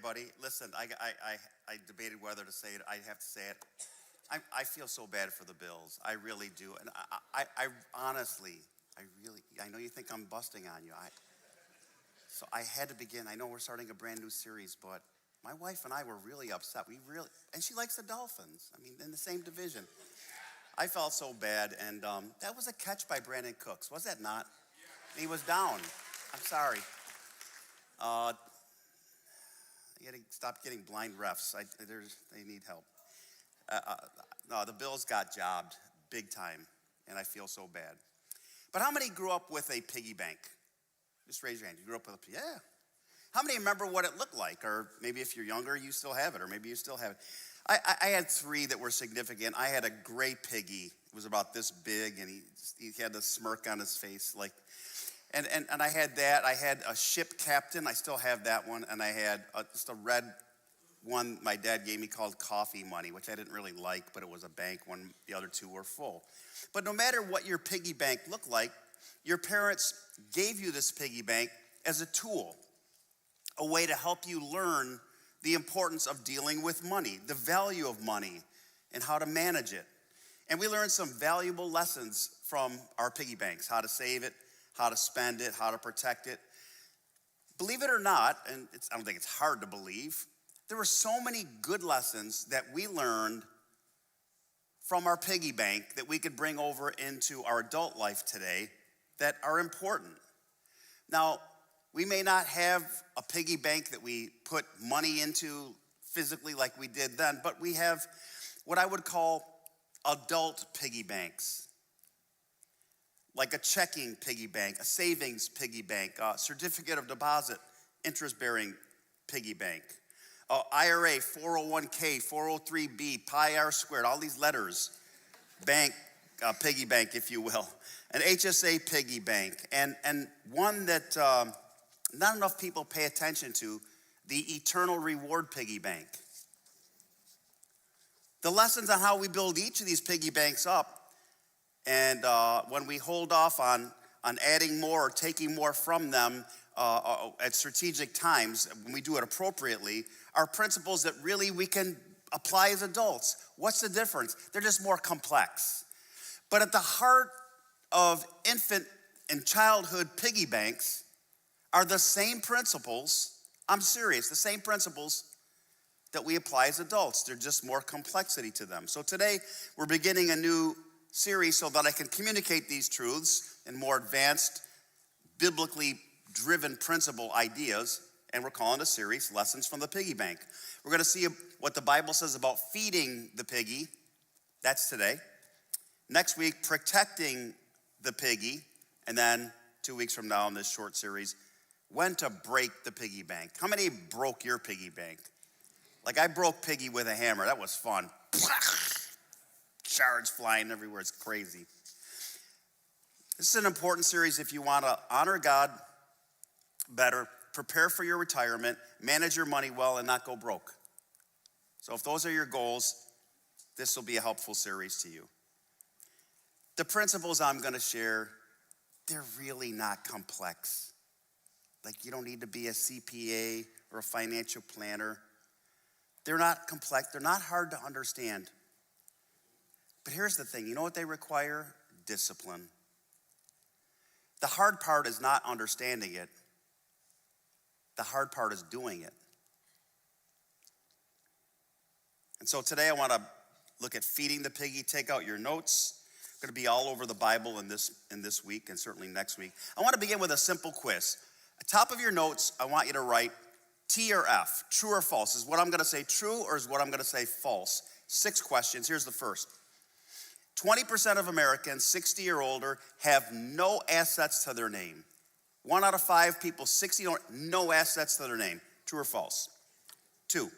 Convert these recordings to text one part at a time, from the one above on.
everybody. Listen, I debated whether to say it. I have to say it. I feel so bad for the Bills. I really do. And I honestly, I know you think I'm busting on you. So I had to begin. I know we're starting a brand new series, but my wife and I were really upset. And she likes the Dolphins. I mean, in the same division. I felt so bad, and that was a catch by Brandon Cooks, was that not? He was down. I'm sorry. You gotta stop getting blind refs. They need help. No, the Bills got jobbed big time, and I feel so bad. But how many grew up with a piggy bank? Just raise your hand. You grew up with a, yeah. How many remember what it looked like? Or maybe if you're younger, you still have it, or maybe you still have it. I had three that were significant. I had a gray piggy. It was about this big, and he had a smirk on his face, like. And I had that. I had a ship captain. I still have that one. And I had just a red one my dad gave me called coffee money, which I didn't really like, but it was a bank when the other two were full. But no matter what your piggy bank looked like, your parents gave you this piggy bank as a tool, a way to help you learn the importance of dealing with money, the value of money, and how to manage it. And we learned some valuable lessons from our piggy banks, how to save it, how to spend it, how to protect it. Believe it or not, and I don't think it's hard to believe, there were so many good lessons that we learned from our piggy bank that we could bring over into our adult life today that are important. Now, we may not have a piggy bank that we put money into physically like we did then, but we have what I would call adult piggy banks. Like a checking piggy bank, a savings piggy bank, a certificate of deposit, interest-bearing piggy bank, IRA, 401k, 403b, pi r squared, all these letters, bank, piggy bank, if you will, an HSA piggy bank, and one that not enough people pay attention to, the eternal reward piggy bank. The lessons on how we build each of these piggy banks up, and when we hold off on adding more or taking more from them at strategic times, when we do it appropriately, are principles that really we can apply as adults. What's the difference? They're just more complex. But at the heart of infant and childhood piggy banks are the same principles, I'm serious, the same principles that we apply as adults. There's just more complexity to them. So today we're beginning a new series so that I can communicate these truths in more advanced, biblically driven principle ideas, and we're calling the series Lessons from the Piggy Bank. We're going to see what the Bible says about feeding the piggy. That's today. Next week, protecting the piggy, and then 2 weeks from now in this short series, when to break the piggy bank. How many broke your piggy bank? Like I broke Piggy with a hammer. That was fun. Shards flying everywhere. It's crazy. This is an important series if you want to honor God better, prepare for your retirement, manage your money well, and not go broke. So if those are your goals, this will be a helpful series to you. The principles I'm going to share, they're really not complex. Like you don't need to be a CPA or a financial planner. They're not complex. They're not hard to understand. But here's the thing. You know what they require? Discipline. The hard part is not understanding it. The hard part is doing it. And so today I want to look at feeding the piggy. Take out your notes. It's going to be all over the Bible in this week and certainly next week. I want to begin with a simple quiz. At the top of your notes, I want you to write T or F, true or false. Is what I'm going to say true or is what I'm going to say false? 6 questions. Here's the first. 20% of Americans 60 or older have no assets to their name. 1 out of 5 people 60 or no assets to their name. True or false? 2.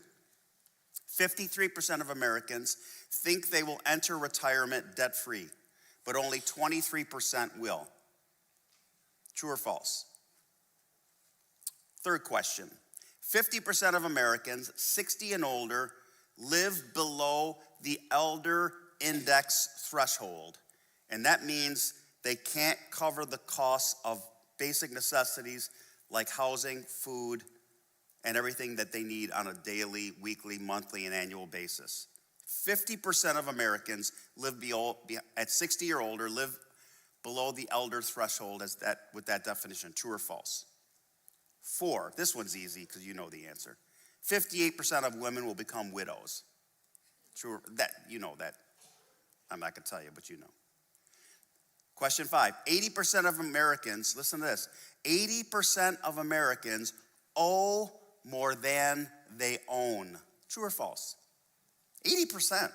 53% of Americans think they will enter retirement debt-free, but only 23% will. True or false? Third question. 50% of Americans 60 and older live below the elder index threshold, and that means they can't cover the costs of basic necessities like housing, food, and everything that they need on a daily, weekly, monthly, and annual basis. 50% of Americans at 60 or older live below the elder threshold with that definition. True or false? 4, this one's easy because you know the answer. 58% of women will become widows. True, you know that. I'm not going to tell you, but you know. Question 5, 80% of Americans, listen to this, 80% of Americans owe more than they own. True or false? 80%.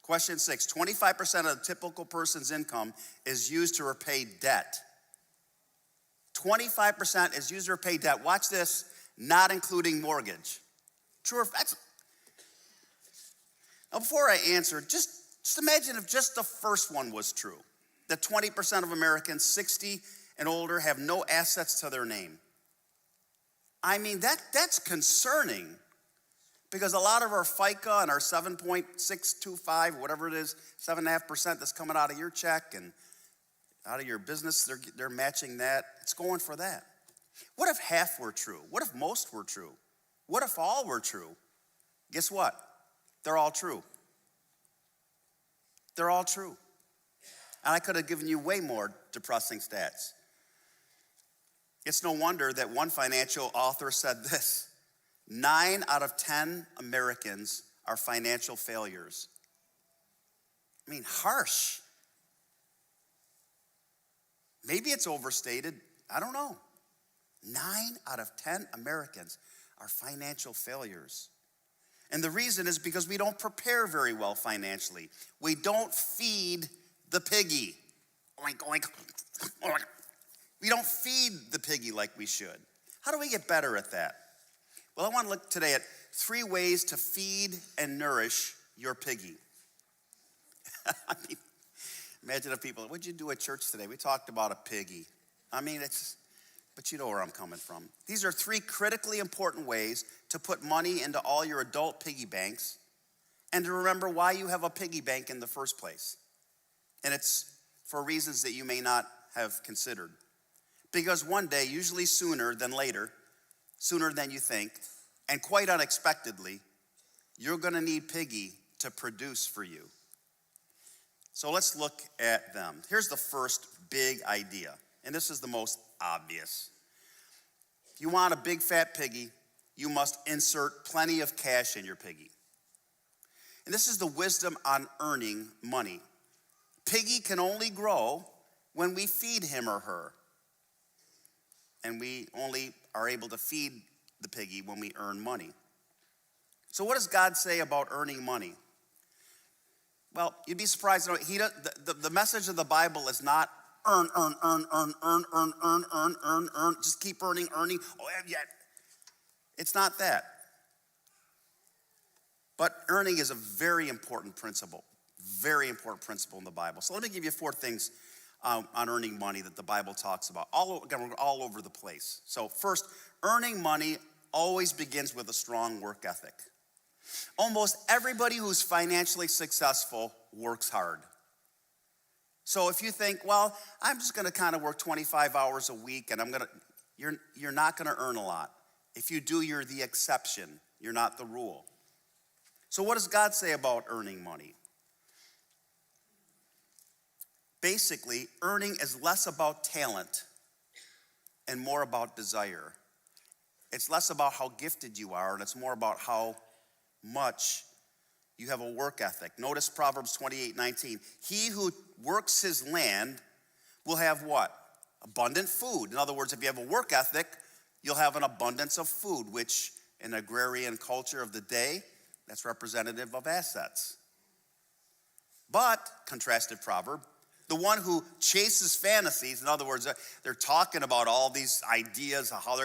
Question 6, 25% of the typical person's income is used to repay debt. 25% is used to repay debt. Watch this, not including mortgage. True or false? Now, before I answer, just imagine if just the first one was true. That 20% of Americans 60 and older have no assets to their name. I mean, that's concerning, because a lot of our FICA and our 7.625, whatever it is, 7.5% that's coming out of your check and out of your business, they're matching that. It's going for that. What if half were true? What if most were true? What if all were true? Guess what? They're all true. They're all true. And I could have given you way more depressing stats. It's no wonder that one financial author said this: 9 out of 10 Americans are financial failures. I mean, harsh. Maybe it's overstated. I don't know. 9 out of 10 Americans are financial failures. And the reason is because we don't prepare very well financially. We don't feed the piggy. Oink, oink, oink. We don't feed the piggy like we should. How do we get better at that? Well, I want to look today at 3 ways to feed and nourish your piggy. I mean, imagine if people, what'd you do at church today? We talked about a piggy. I mean, but you know where I'm coming from. These are 3 critically important ways to put money into all your adult piggy banks and to remember why you have a piggy bank in the first place. And it's for reasons that you may not have considered. Because one day, usually sooner than later, sooner than you think, and quite unexpectedly, you're going to need Piggy to produce for you. So let's look at them. Here's the first big idea, and this is the most obvious. If you want a big fat piggy, you must insert plenty of cash in your piggy. And this is the wisdom on earning money. Piggy can only grow when we feed him or her. And we only are able to feed the piggy when we earn money. So what does God say about earning money? Well, you'd be surprised to know the message of the Bible is not earn, just keep earning. Oh, yeah. It's not that. But earning is a very important principle in the Bible. So let me give you 4 things on earning money that the Bible talks about, all over the place. So first, earning money always begins with a strong work ethic. Almost everybody who's financially successful works hard. So if you think, well, I'm just going to kind of work 25 hours a week and you're not going to earn a lot. If you do, you're the exception. You're not the rule. So what does God say about earning money? Basically, earning is less about talent and more about desire. It's less about how gifted you are, and it's more about how much you have a work ethic. Notice Proverbs 28:19. He who works his land will have what? Abundant food. In other words, if you have a work ethic, you'll have an abundance of food, which in agrarian culture of the day, that's representative of assets. But, contrasted proverb, the one who chases fantasies, in other words, they're talking about all these ideas of how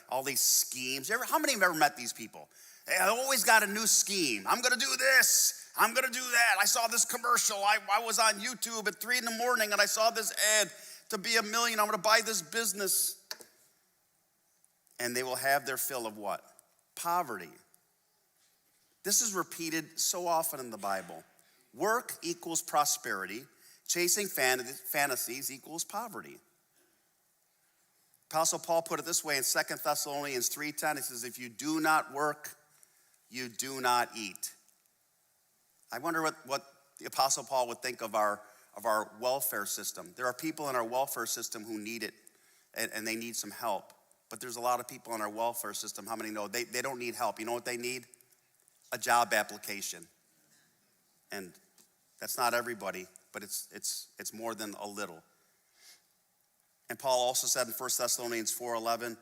all these schemes. How many have ever met these people? They always got a new scheme. I'm going to do this. I'm going to do that. I saw this commercial. I was on YouTube at 3 a.m. and I saw this ad to be $1 million. I'm going to buy this business. And they will have their fill of what? Poverty. This is repeated so often in the Bible. Work equals prosperity. Chasing fantasies equals poverty. Apostle Paul put it this way in 2 Thessalonians 3:10. He says, if you do not work, you do not eat. I wonder what the Apostle Paul would think of our welfare system. There are people in our welfare system who need it, and they need some help. But there's a lot of people in our welfare system, how many know, they don't need help. You know what they need? A job application. And that's not everybody, but it's more than a little. And Paul also said in 1 Thessalonians 4:11,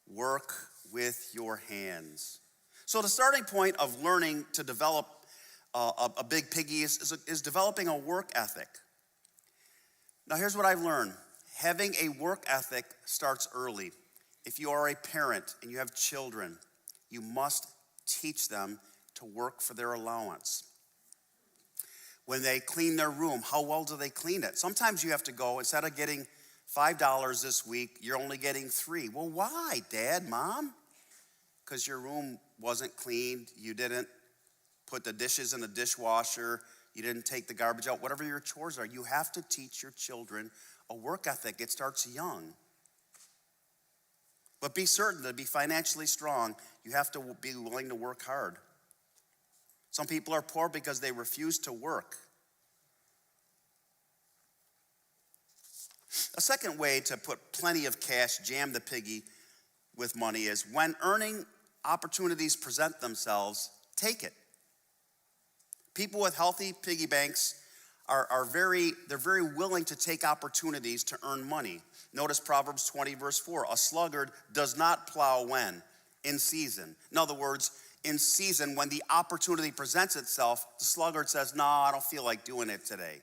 work with your hands. So the starting point of learning to develop a big piggy is developing a work ethic. Now here's what I've learned. Having a work ethic starts early. If you are a parent and you have children, you must teach them to work for their allowance. When they clean their room, how well do they clean it? Sometimes you have to go, instead of getting $5 this week, you're only getting $3. Well, why, Dad, Mom? Because your room wasn't cleaned, you didn't put the dishes in the dishwasher, you didn't take the garbage out, whatever your chores are. You have to teach your children a work ethic. It starts young. But be certain to be financially strong, you have to be willing to work hard. Some people are poor because they refuse to work. A second way to put plenty of cash, jam the piggy with money, is when earning opportunities present themselves, take it. People with healthy piggy banks are very willing to take opportunities to earn money. Notice Proverbs 20 verse 4. A sluggard does not plow when? In season. In other words, in season, when the opportunity presents itself, the sluggard says, no, I don't feel like doing it today.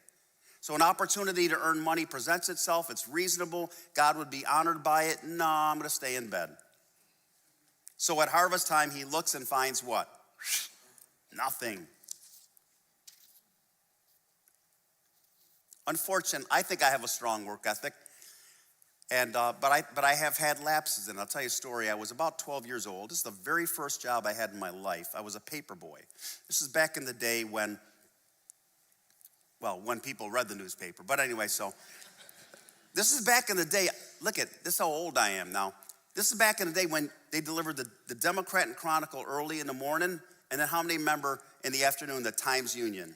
So an opportunity to earn money presents itself. It's reasonable. God would be honored by it. No, I'm going to stay in bed. So at harvest time, he looks and finds what? Nothing. Unfortunately, I think I have a strong work ethic, but I have had lapses in it. I'll tell you a story. I was about 12 years old. This is the very first job I had in my life. I was a paper boy. This is back in the day when people read the newspaper. But anyway, so this is back in the day. Look at this, how old I am now. This is back in the day when they delivered the Democrat and Chronicle early in the morning, and then how many remember in the afternoon the Times-Union?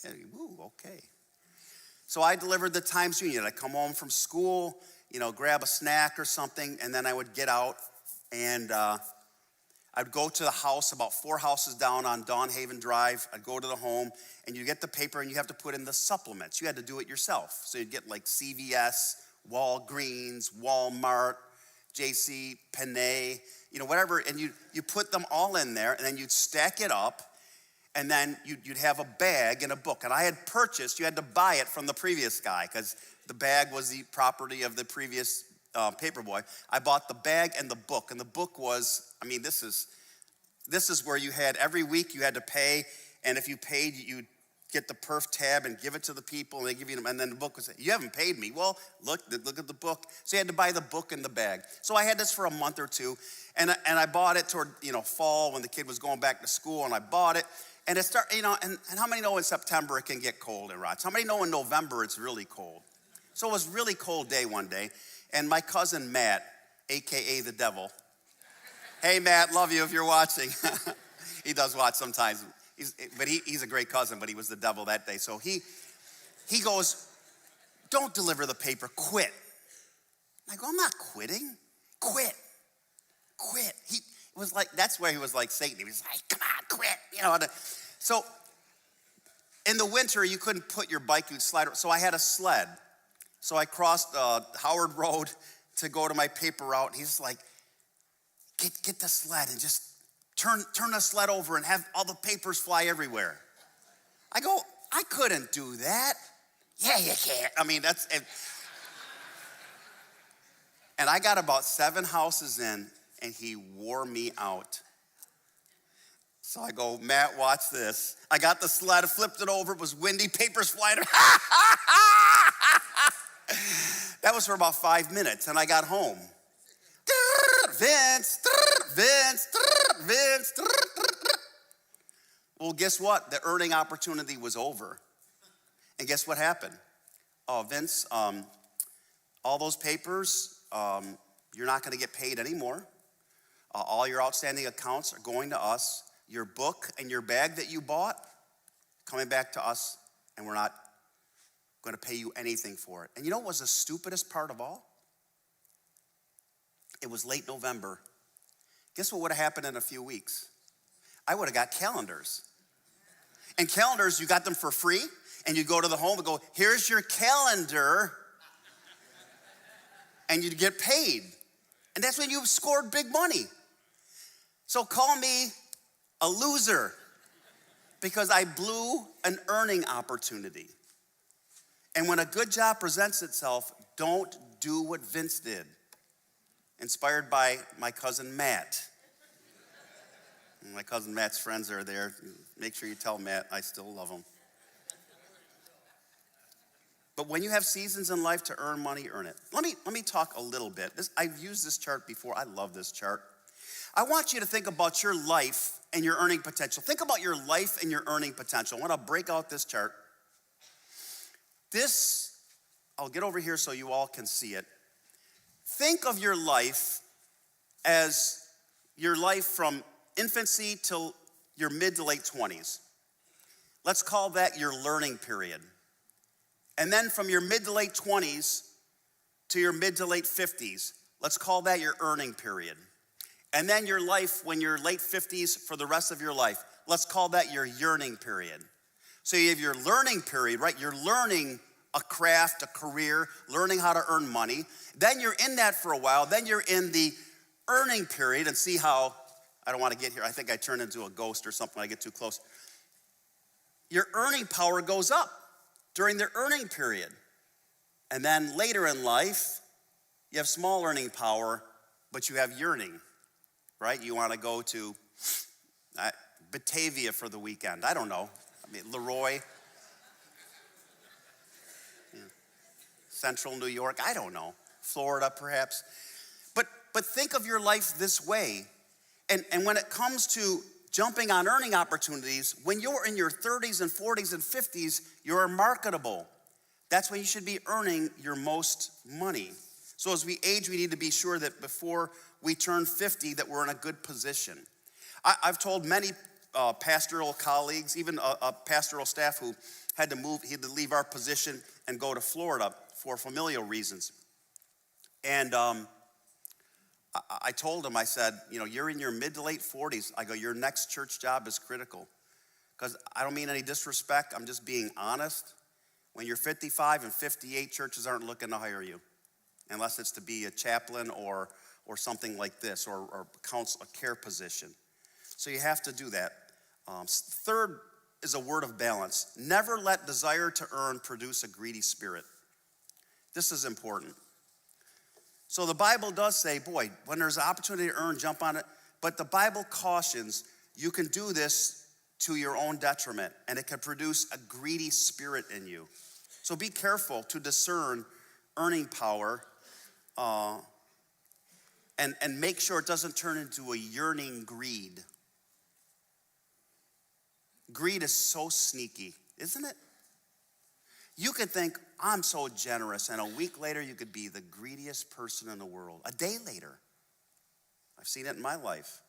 Ooh, okay. So I delivered the Times-Union. I'd come home from school, grab a snack or something, and then I would get out and I'd go to the house about 4 houses down on Dawnhaven Drive. I'd go to the home, and you get the paper, and you have to put in the supplements. You had to do it yourself. So you'd get like CVS, Walgreens, Walmart, JC, Penney, whatever, and you put them all in there, and then you'd stack it up, and then you'd have a bag and a book. And I had purchased, you had to buy it from the previous guy because the bag was the property of the previous paperboy. I bought the bag and the book was, this is where you had, every week you had to pay, and if you paid, you'd get the perf tab and give it to the people, and they give you them, and then the book would say, you haven't paid me. Well, look at the book. So you had to buy the book and the bag. So I had this for a month or two, and I bought it toward, fall when the kid was going back to school, and I bought it. And it started, and how many know in September it can get cold in Rochester? How many know in November it's really cold? So it was a really cold day one day, and my cousin Matt, AKA the devil. Hey Matt, love you if you're watching. He does watch sometimes, he's a great cousin, but he was the devil that day. So he goes, don't deliver the paper, quit. I go, I'm not quitting, quit. He was like, that's where he was like Satan. He was like, come on, quit. So in the winter, you couldn't put your bike, you'd slide. So I had a sled. So I crossed Howard Road to go to my paper route. And he's like, get the sled and just turn the sled over and have all the papers fly everywhere. I go, I couldn't do that. Yeah, you can. That's it. And I got about 7 houses in, and he wore me out. So I go, Matt, watch this. I got the sled, flipped it over, it was windy, papers flying. That was for about 5 minutes, and I got home. Vince. Well, guess what? The earning opportunity was over. And guess what happened? Oh, Vince, all those papers, you're not going to get paid anymore. All your outstanding accounts are going to us. Your book and your bag that you bought, coming back to us, and we're not going to pay you anything for it. And you know what was the stupidest part of all? It was late November. Guess what would have happened in a few weeks? I would have got calendars. And calendars, you got them for free, and you go to the home and go, here's your calendar, and you'd get paid. And that's when you scored big money. So call me a loser because I blew an earning opportunity. And when a good job presents itself, don't do what Vince did. Inspired by my cousin Matt. My cousin Matt's friends are there. Make sure you tell Matt I still love him. But when you have seasons in life to earn money, earn it. Let me talk a little bit. I've used this chart before. I love this chart. I want you to think about your life and your earning potential. Think about your life and your earning potential. I want to break out this chart. This, I'll get over here so you all can see it. Think of your life as your life from infancy till your mid to late 20s. Let's call that your learning period. And then from your mid to late 20s to your mid to late 50s, let's call that your earning period. And then your life when you're late 50s for the rest of your life, let's call that your yearning period. So you have your learning period, right? You're learning a craft, a career, learning how to earn money. Then you're in that for a while. Then you're in the earning period, and see how, I don't want to get here. I think I turn into a ghost or something when I get too close. Your earning power goes up during the earning period. And then later in life, you have small earning power, but you have yearning, right? You want to go to Batavia for the weekend. I don't know. Leroy. Central New York, I don't know. Florida, perhaps. But think of your life this way. And when it comes to jumping on earning opportunities, when you're in your 30s and 40s and 50s, you're marketable. That's when you should be earning your most money. So as we age, we need to be sure that before we turn 50, that we're in a good position. I've told many pastoral colleagues, even a pastoral staff who had to move, he had to leave our position and go to Florida for familial reasons. And I told him, I said, you're in your mid to late 40s. I go, your next church job is critical. Because I don't mean any disrespect, I'm just being honest. When you're 55 and 58, churches aren't looking to hire you. Unless it's to be a chaplain or something like this, or a care position. So you have to do that. Third is a word of balance. Never let desire to earn produce a greedy spirit. This is important. So the Bible does say, boy, when there's an opportunity to earn, jump on it. But the Bible cautions you can do this to your own detriment, and it can produce a greedy spirit in you. So be careful to discern earning power and make sure it doesn't turn into a yearning greed. Greed is so sneaky, isn't it? You could think, I'm so generous, and a week later you could be the greediest person in the world. A day later. I've seen it in my life.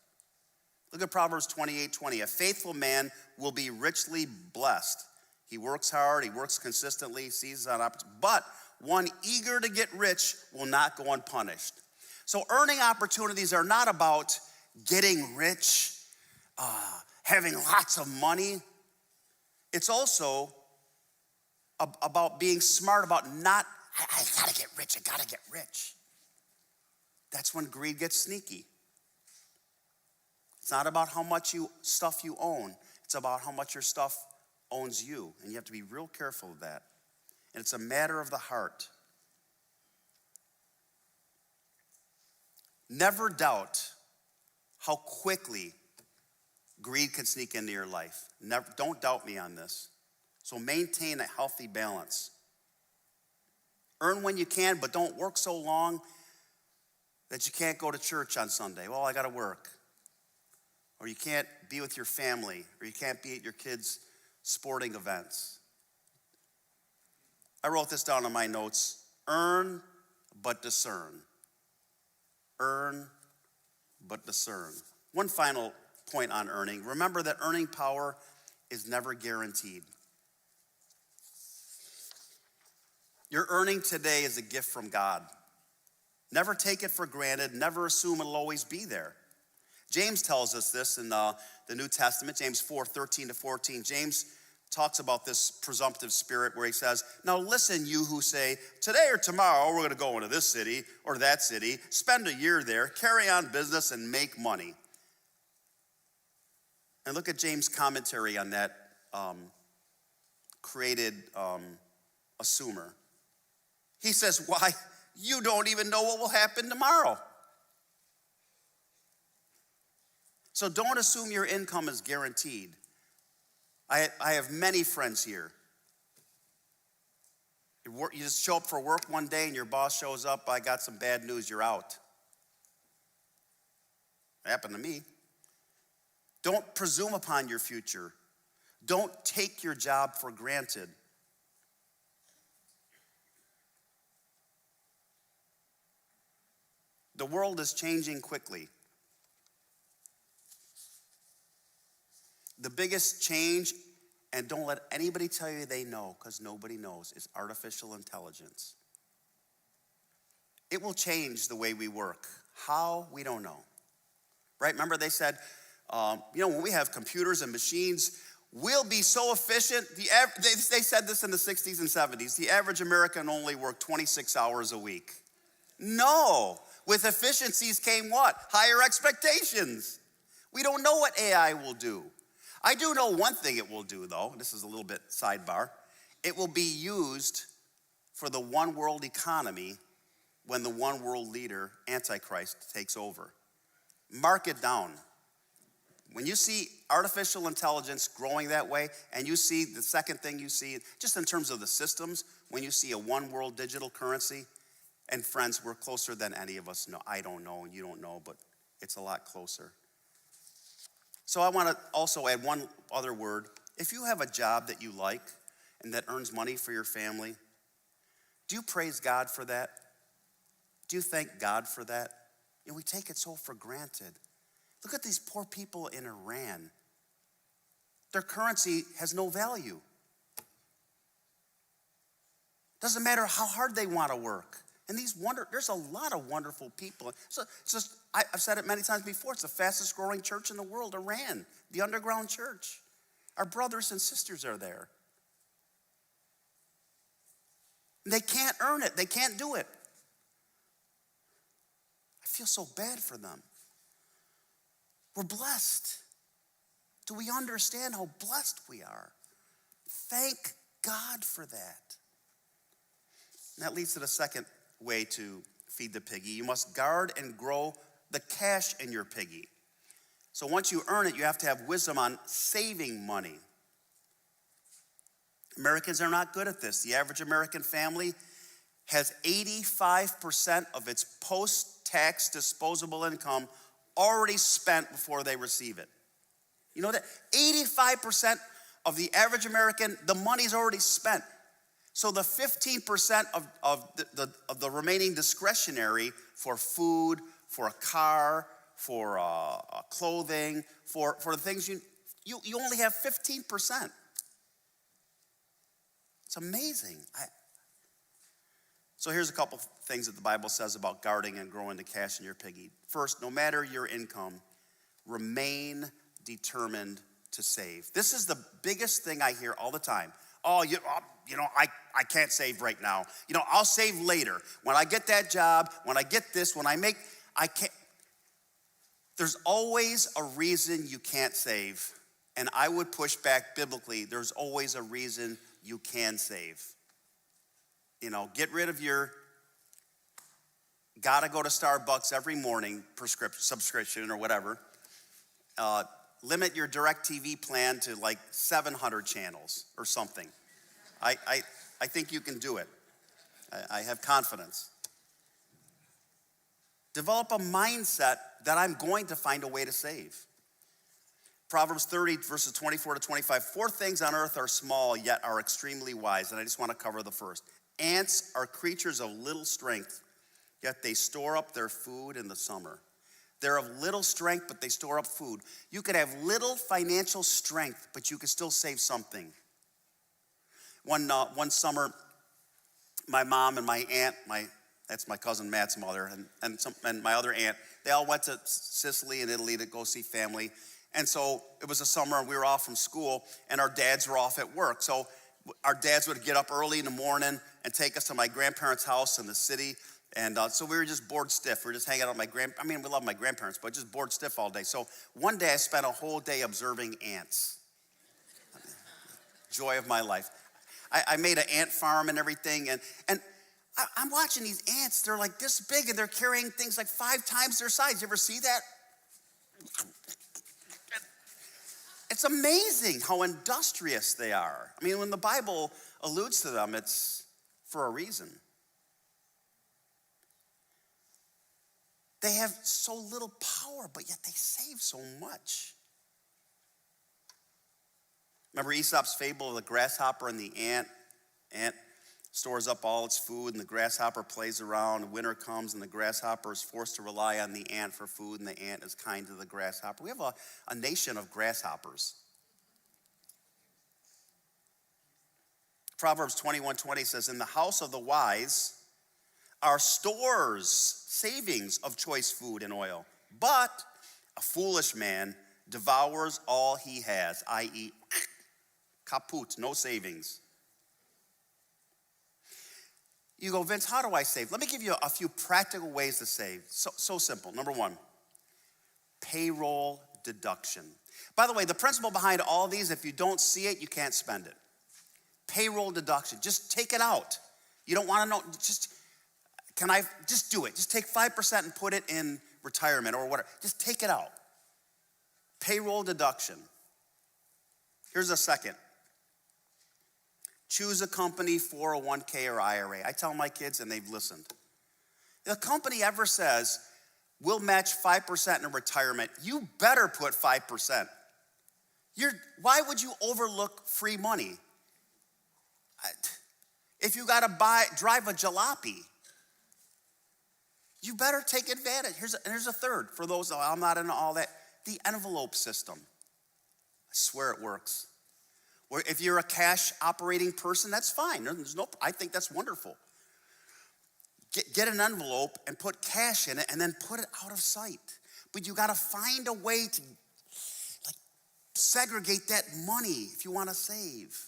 Look at Proverbs 28:20. A faithful man will be richly blessed. He works hard, he works consistently, seizes on opportunity. But one eager to get rich will not go unpunished. So earning opportunities are not about getting rich, having lots of money. It's also about being smart about not, I gotta get rich. That's when greed gets sneaky. It's not about how much stuff you own. It's about how much your stuff owns you. And you have to be real careful of that. And it's a matter of the heart. Never doubt how quickly greed can sneak into your life. Don't doubt me on this. So maintain a healthy balance. Earn when you can, but don't work so long that you can't go to church on Sunday. Well, I got to work. Or you can't be with your family, or you can't be at your kids' sporting events. I wrote this down in my notes. Earn, but discern. Earn, but discern. One final point on earning. Remember that earning power is never guaranteed. Your earning today is a gift from God. Never take it for granted. Never assume it'll always be there. James tells us this in the New Testament, James 4:13-14. James talks about this presumptive spirit where he says, now listen, you who say, today or tomorrow we're going to go into this city or that city, spend a year there, carry on business, and make money. And look at James' commentary on that created assumer. He says, why, you don't even know what will happen tomorrow. So don't assume your income is guaranteed. I have many friends here. You just show up for work one day and your boss shows up, I got some bad news, you're out. It happened to me. Don't presume upon your future. Don't take your job for granted. The world is changing quickly. The biggest change, and don't let anybody tell you they know, because nobody knows, is artificial intelligence. It will change the way we work. How? We don't know. Right? Remember they said, when we have computers and machines, we'll be so efficient. They said this in the 60s and 70s. The average American only worked 26 hours a week. No. With efficiencies came what? Higher expectations. We don't know what AI will do. I do know one thing it will do, though. This is a little bit sidebar. It will be used for the one world economy when the one world leader, Antichrist, takes over. Mark it down. When you see artificial intelligence growing that way, and you see the second thing you see, just in terms of the systems, when you see a one world digital currency, and friends, we're closer than any of us know. I don't know, and you don't know, but it's a lot closer. So I want to also add one other word. If you have a job that you like and that earns money for your family, do you praise God for that? Do you thank God for that? We take it so for granted. Look at these poor people in Iran. Their currency has no value. Doesn't matter how hard they want to work. And there's a lot of wonderful people. So it's just, I've said it many times before, it's the fastest growing church in the world, Iran, the underground church. Our brothers and sisters are there. And they can't earn it. They can't do it. I feel so bad for them. We're blessed. Do we understand how blessed we are? Thank God for that. And that leads to the second way to feed the piggy. You must guard and grow the cash in your piggy. So once you earn it, you have to have wisdom on saving money. Americans are not good at this. The average American family has 85% of its post-tax disposable income already spent before they receive it. You know that? 85% of the average American, the money's already spent. So the 15% of the remaining discretionary for food, for a car, for clothing, for the things you only have 15%. It's amazing. So here's a couple things that the Bible says about guarding and growing the cash in your piggy. First, no matter your income, remain determined to save. This is the biggest thing I hear all the time. Oh, I can't save right now. I'll save later. When I get that job, when I get this, I can't. There's always a reason you can't save. And I would push back biblically, there's always a reason you can save. Get rid of your gotta go to Starbucks every morning subscription or whatever. Limit your DirecTV plan to like 700 channels or something. I think you can do it. I have confidence. Develop a mindset that I'm going to find a way to save. Proverbs 30, verses 24 to 25. 4 things on earth are small, yet are extremely wise. And I just want to cover the first. Ants are creatures of little strength, yet they store up their food in the summer. They're of little strength, but they store up food. You could have little financial strength, but you could still save something. One summer, my mom and my aunt, that's my cousin Matt's mother, and my other aunt, they all went to Sicily and Italy to go see family. And so it was a summer and we were off from school and our dads were off at work. So our dads would get up early in the morning and take us to my grandparents' house in the city. And so we were just bored stiff. We were just hanging out with we love my grandparents, but just bored stiff all day. So one day I spent a whole day observing ants. Joy of my life. I made an ant farm and everything. And I'm watching these ants. They're like this big and they're carrying things like 5 times their size. You ever see that? It's amazing how industrious they are. I mean, when the Bible alludes to them, it's for a reason. They have so little power, but yet they save so much. Remember Aesop's fable of the grasshopper and the ant? Ant stores up all its food, and the grasshopper plays around. And winter comes, and the grasshopper is forced to rely on the ant for food, and the ant is kind to the grasshopper. We have a nation of grasshoppers. Proverbs 21:20 says, in the house of the wise are stores, savings of choice food and oil. But a foolish man devours all he has, i.e., kaput, no savings. You go, Vince, how do I save? Let me give you a few practical ways to save. So simple. Number 1, payroll deduction. By the way, the principle behind all these, if you don't see it, you can't spend it. Payroll deduction. Just take it out. You don't want to know. Just do it. Just take 5% and put it in retirement or whatever. Just take it out. Payroll deduction. Here's a second. Choose a company 401k or IRA. I tell my kids and they've listened. If the company ever says, we'll match 5% in retirement, you better put 5%. Why would you overlook free money? If you got to drive a jalopy, you better take advantage. Here's a third for those, I'm not into all that. The envelope system. I swear it works. Or if you're a cash operating person, that's fine. I think that's wonderful. Get an envelope and put cash in it and then put it out of sight. But you got to find a way to segregate that money if you want to save.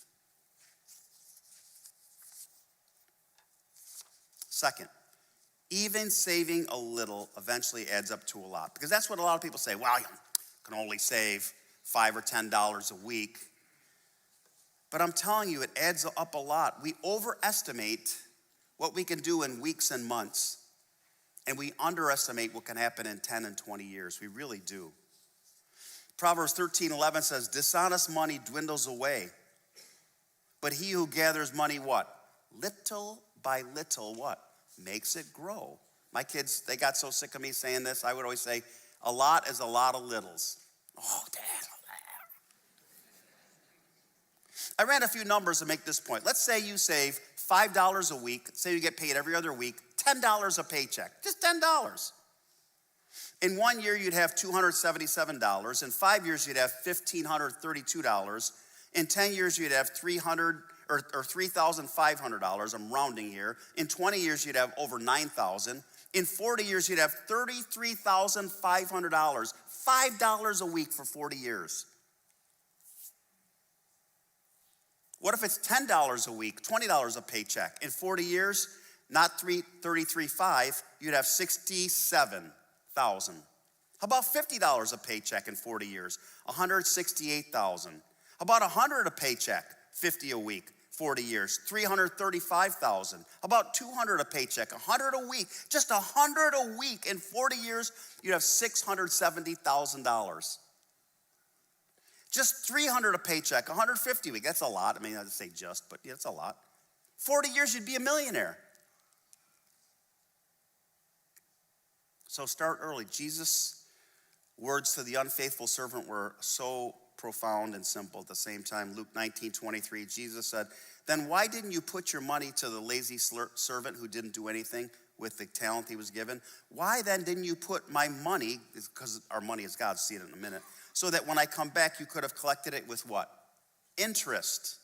Second, even saving a little eventually adds up to a lot. Because that's what a lot of people say. Well, you can only save $5 or $10 a week. But I'm telling you, it adds up a lot. We overestimate what we can do in weeks and months, and we underestimate what can happen in 10 and 20 years. We really do. Proverbs 13:11 says, dishonest money dwindles away, but he who gathers money, what? Little by little, what? Makes it grow. My kids, they got so sick of me saying this, I would always say, a lot is a lot of littles. Oh, Dad. I ran a few numbers to make this point. Let's say you save $5 a week. Say you get paid every other week, $10 a paycheck, just $10. In 1 year, you'd have $277. In 5 years, you'd have $1,532. In 10 years, you'd have $3,500. I'm rounding here. In 20 years, you'd have over $9,000. In 40 years, you'd have $33,500. $5 a week for 40 years. What if it's $10 a week, $20 a paycheck? In 40 years, not $33,500, you'd have $67,000. How about $50 a paycheck in 40 years? $168,000. How about $100 a paycheck, $50 a week, 40 years? $335,000. How about $200 a paycheck, $100 a week? Just $100 a week in 40 years, you'd have $670,000. Just $300 a paycheck, $150 a week. That's a lot. I mean, I'd say just, but yeah, it's a lot. 40 years, you'd be a millionaire. So start early. Jesus' words to the unfaithful servant were so profound and simple at the same time. Luke 19:23, Jesus said, then why didn't you put your money to the lazy servant who didn't do anything? with the talent he was given. Why then didn't you put my money, because our money is God's, see it in a minute, so that when I come back, you could have collected it with what? Interest.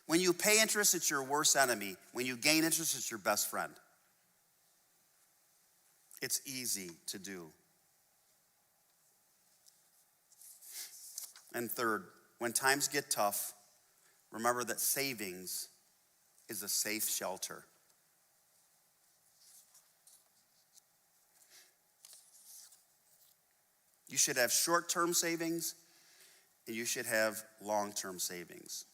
When you pay interest, it's your worst enemy. When you gain interest, it's your best friend. It's easy to do. And third, when times get tough, remember that savings is a safe shelter. You should have short-term savings, and you should have long-term savings.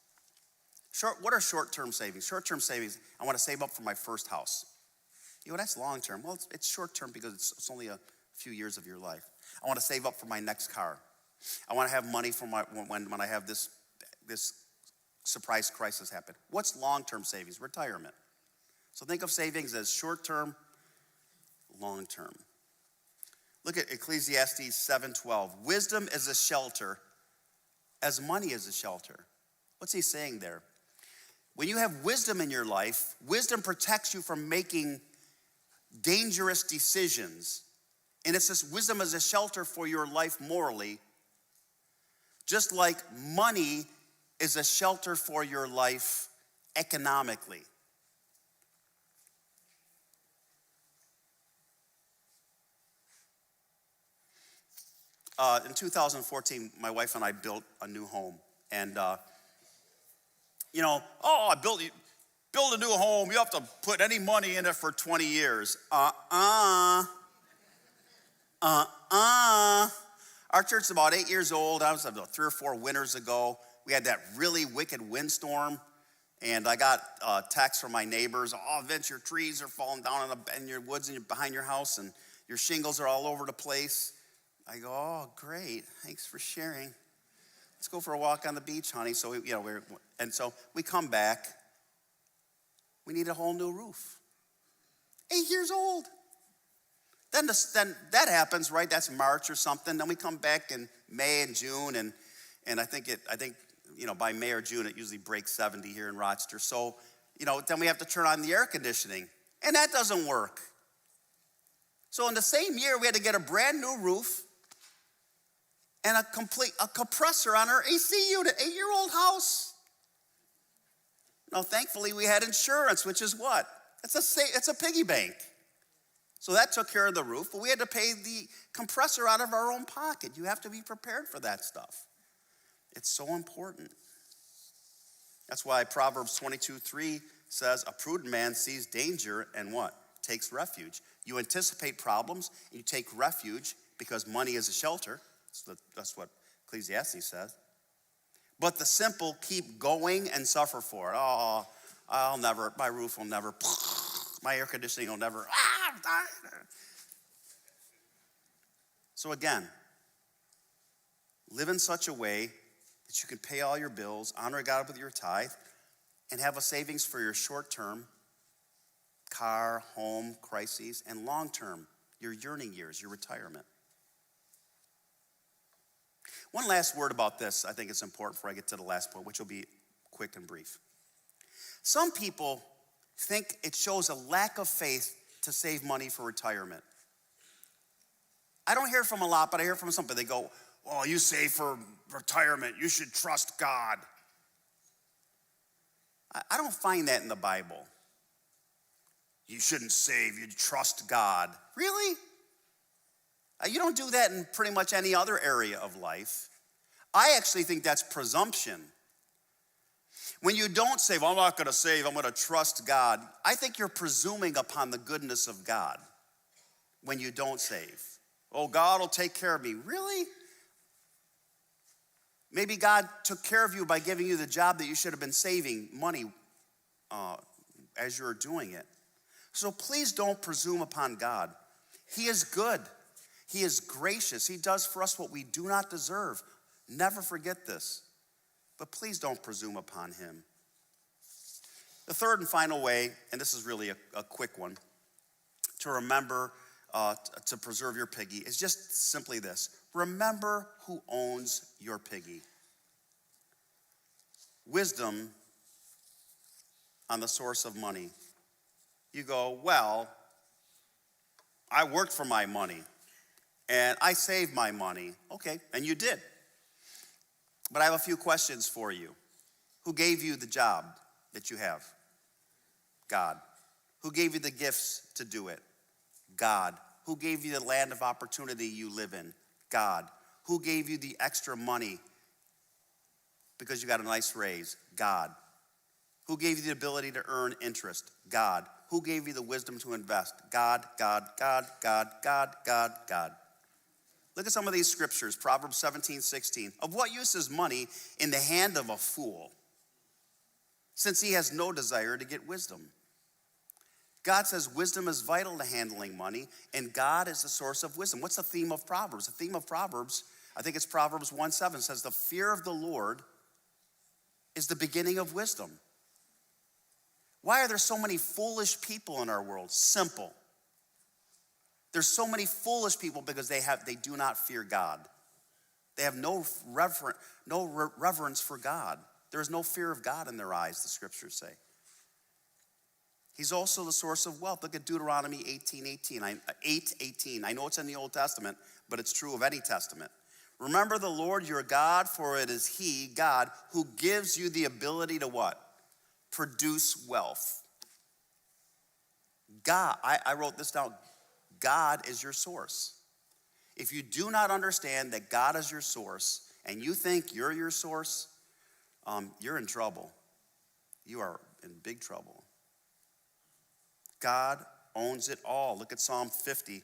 What are short-term savings? Short-term savings, I want to save up for my first house. You know, that's long-term. Well, it's short-term because it's only a few years of your life. I want to save up for my next car. I want to have money for when I have this surprise crisis happen. What's long-term savings? Retirement. So think of savings as short-term, long-term. Look at Ecclesiastes 7:12. Wisdom is a shelter as money is a shelter. What's he saying there? When you have wisdom in your life, wisdom protects you from making dangerous decisions. And it's this wisdom as a shelter for your life morally, just like money is a shelter for your life economically. In 2014, my wife and I built a new home. And, I build a new home. You have to put any money in it for 20 years. Our church is about 8 years old. I was about 3 or 4 winters ago. We had that really wicked windstorm. And I got a text from my neighbors. Oh, Vince, your trees are falling down in your woods behind your house, and your shingles are all over the place. I go, oh, great. Thanks for sharing. Let's go for a walk on the beach, honey. So, we come back. We need a whole new roof. 8 years old. Then that happens, right? That's March or something. Then we come back in May and June, and I think by May or June it usually breaks 70 here in Rochester. So, then we have to turn on the air conditioning, and that doesn't work. So in the same year, we had to get a brand new roof and a compressor on our AC unit, 8-year-old house. Now, thankfully, we had insurance, which is what? It's a piggy bank. So that took care of the roof, but we had to pay the compressor out of our own pocket. You have to be prepared for that stuff. It's so important. That's why Proverbs 22:3 says, a prudent man sees danger and what? Takes refuge. You anticipate problems, and you take refuge because money is a shelter. That's what Ecclesiastes says. But the simple keep going and suffer for it. Oh, my roof will never, my air conditioning will never. So again, live in such a way that you can pay all your bills, honor God with your tithe, and have a savings for your short-term car, home, crises, and long-term, your yearning years, your retirement. One last word about this. I think it's important before I get to the last point, which will be quick and brief. Some people think it shows a lack of faith to save money for retirement. I don't hear from a lot, but I hear from some people. They go, oh, you save for retirement. You should trust God. I don't find that in the Bible. You shouldn't save, you trust God. Really? You don't do that in pretty much any other area of life. I actually think that's presumption. When you don't say, well, I'm not going to save, I'm going to trust God, I think you're presuming upon the goodness of God when you don't save. Oh, God will take care of me. Really? Maybe God took care of you by giving you the job that you should have been saving money as you were doing it. So please don't presume upon God. He is good. He is gracious. He does for us what we do not deserve. Never forget this. But please don't presume upon him. The third and final way, and this is really a quick one, to remember to preserve your piggy is just simply this. Remember who owns your piggy. Wisdom on the source of money. You go, well, I worked for my money and I saved my money. Okay, and you did. But I have a few questions for you. Who gave you the job that you have? God. Who gave you the gifts to do it? God. Who gave you the land of opportunity you live in? God. Who gave you the extra money because you got a nice raise? God. Who gave you the ability to earn interest? God. Who gave you the wisdom to invest? God, God, God, God, God, God, God. Look at some of these scriptures. Proverbs 17:16. Of what use is money in the hand of a fool, since he has no desire to get wisdom? God says wisdom is vital to handling money, and God is the source of wisdom. What's the theme of Proverbs? The theme of Proverbs, I think it's Proverbs 1:7, says the fear of the Lord is the beginning of wisdom. Why are there so many foolish people in our world? Simple. There's so many foolish people because they do not fear God. They have no reverence for God. There is no fear of God in their eyes, the scriptures say. He's also the source of wealth. Look at Deuteronomy 8:18. I know it's in the Old Testament, but it's true of any testament. Remember the Lord your God, for it is he, God, who gives you the ability to what? Produce wealth. God, I wrote this down. God is your source. If you do not understand that God is your source and you think you're your source, you're in trouble. You are in big trouble. God owns it all. Look at Psalm 50,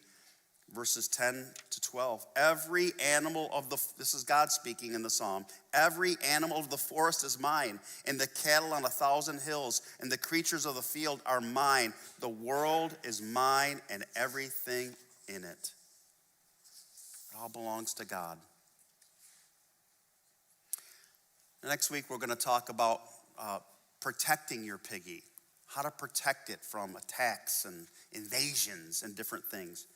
verses 10 to 12. Every animal of this is God speaking in the psalm. Every animal of the forest is mine, and the cattle on 1,000 hills, and the creatures of the field are mine. The world is mine and everything in it. It all belongs to God. Next week, we're going to talk about protecting your piggy, how to protect it from attacks and invasions and different things.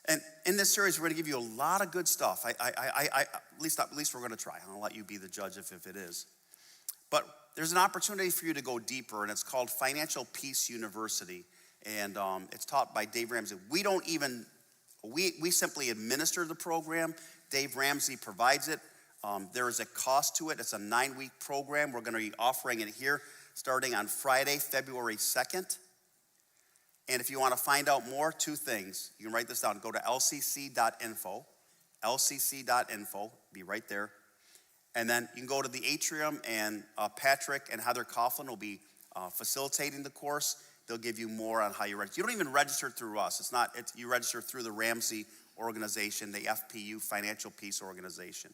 And in this series, we're going to give you a lot of good stuff. At least we're going to try. I'll let you be the judge if it is. But there's an opportunity for you to go deeper, and it's called Financial Peace University. And it's taught by Dave Ramsey. We simply administer the program. Dave Ramsey provides it. There is a cost to it. It's a 9-week program. We're going to be offering it here starting on Friday, February 2nd. And if you want to find out more, 2 things. You can write this down. Go to lcc.info. lcc.info. Be right there. And then you can go to the atrium, and Patrick and Heather Coughlin will be facilitating the course. They'll give you more on how you register. You don't even register through us. You register through the Ramsey organization, the FPU, Financial Peace Organization.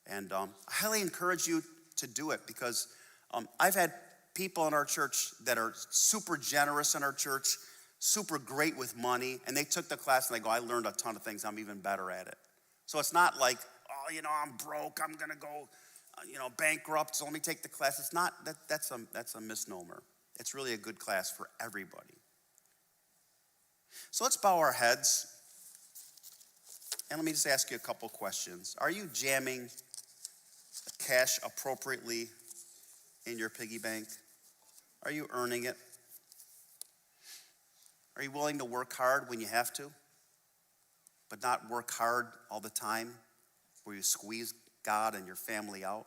And I highly encourage you to do it because I've had people in our church that are super generous in our church, super great with money, and they took the class and they go, I learned a ton of things. I'm even better at it. So it's not like, I'm broke. I'm going to go, bankrupt. So let me take the class. It's not, that's a misnomer. It's really a good class for everybody. So let's bow our heads. And let me just ask you a couple questions. Are you jamming cash appropriately in your piggy bank? Are you earning it? Are you willing to work hard when you have to, but not work hard all the time where you squeeze God and your family out?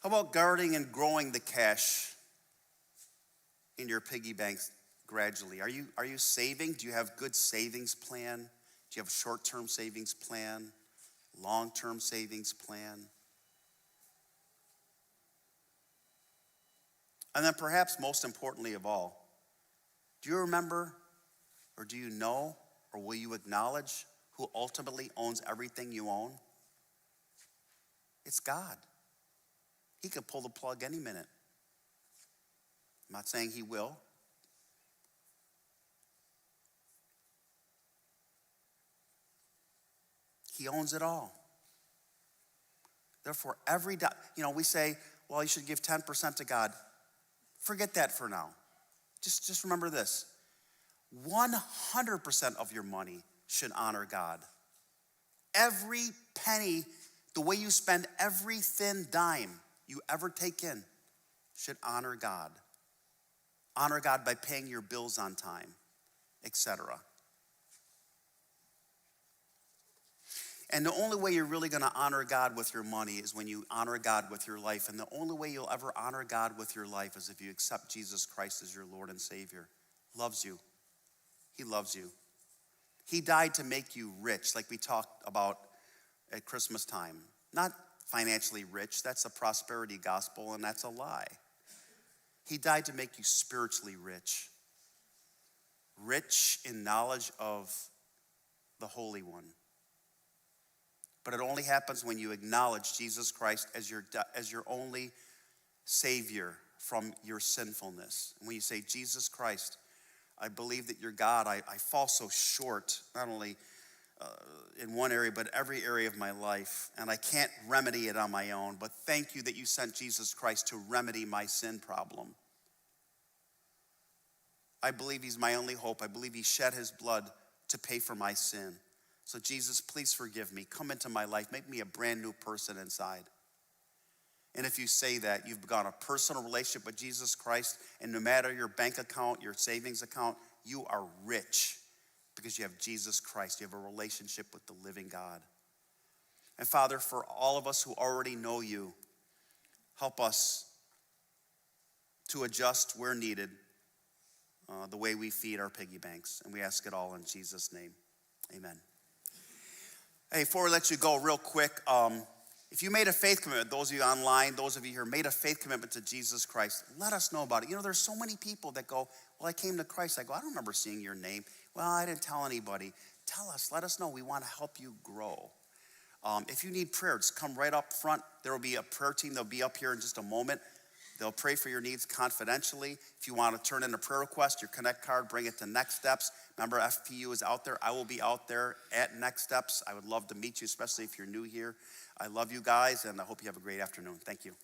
How about guarding and growing the cash in your piggy banks gradually? Are you saving? Do you have good savings plan? Do you have a short-term savings plan? Long-term savings plan? And then perhaps most importantly of all, do you remember or do you know or will you acknowledge who ultimately owns everything you own? It's God. He could pull the plug any minute. I'm not saying he will. He owns it all. Therefore, we say, well, you should give 10% to God. Forget that for now. Just remember this. 100% of your money should honor God. Every penny, the way you spend every thin dime you ever take in should honor God. Honor God by paying your bills on time, etc. And the only way you're really going to honor God with your money is when you honor God with your life. And the only way you'll ever honor God with your life is if you accept Jesus Christ as your Lord and Savior. Loves you. He loves you. He died to make you rich, like we talked about at Christmas time. Not financially rich. That's a prosperity gospel, and that's a lie. He died to make you spiritually rich. Rich in knowledge of the Holy One. But it only happens when you acknowledge Jesus Christ as your only Savior from your sinfulness. And when you say, Jesus Christ, I believe that you're God. I fall so short, not only in one area, but every area of my life. And I can't remedy it on my own. But thank you that you sent Jesus Christ to remedy my sin problem. I believe he's my only hope. I believe he shed his blood to pay for my sin. So Jesus, please forgive me. Come into my life. Make me a brand new person inside. And if you say that, you've begun a personal relationship with Jesus Christ, and no matter your bank account, your savings account, you are rich because you have Jesus Christ. You have a relationship with the living God. And Father, for all of us who already know you, help us to adjust where needed the way we feed our piggy banks. And we ask it all in Jesus' name. Amen. Hey, before we let you go real quick, if you made a faith commitment, those of you online, those of you here made a faith commitment to Jesus Christ, let us know about it. You know, there's so many people that go, well, I came to Christ. I go, I don't remember seeing your name. Well, I didn't tell anybody. Tell us, let us know. We want to help you grow. If you need prayer, just come right up front. There will be a prayer team. They'll be up here in just a moment. They'll pray for your needs confidentially. If you want to turn in a prayer request, your Connect card, bring it to Next Steps. Remember, FPU is out there. I will be out there at Next Steps. I would love to meet you, especially if you're new here. I love you guys, and I hope you have a great afternoon. Thank you.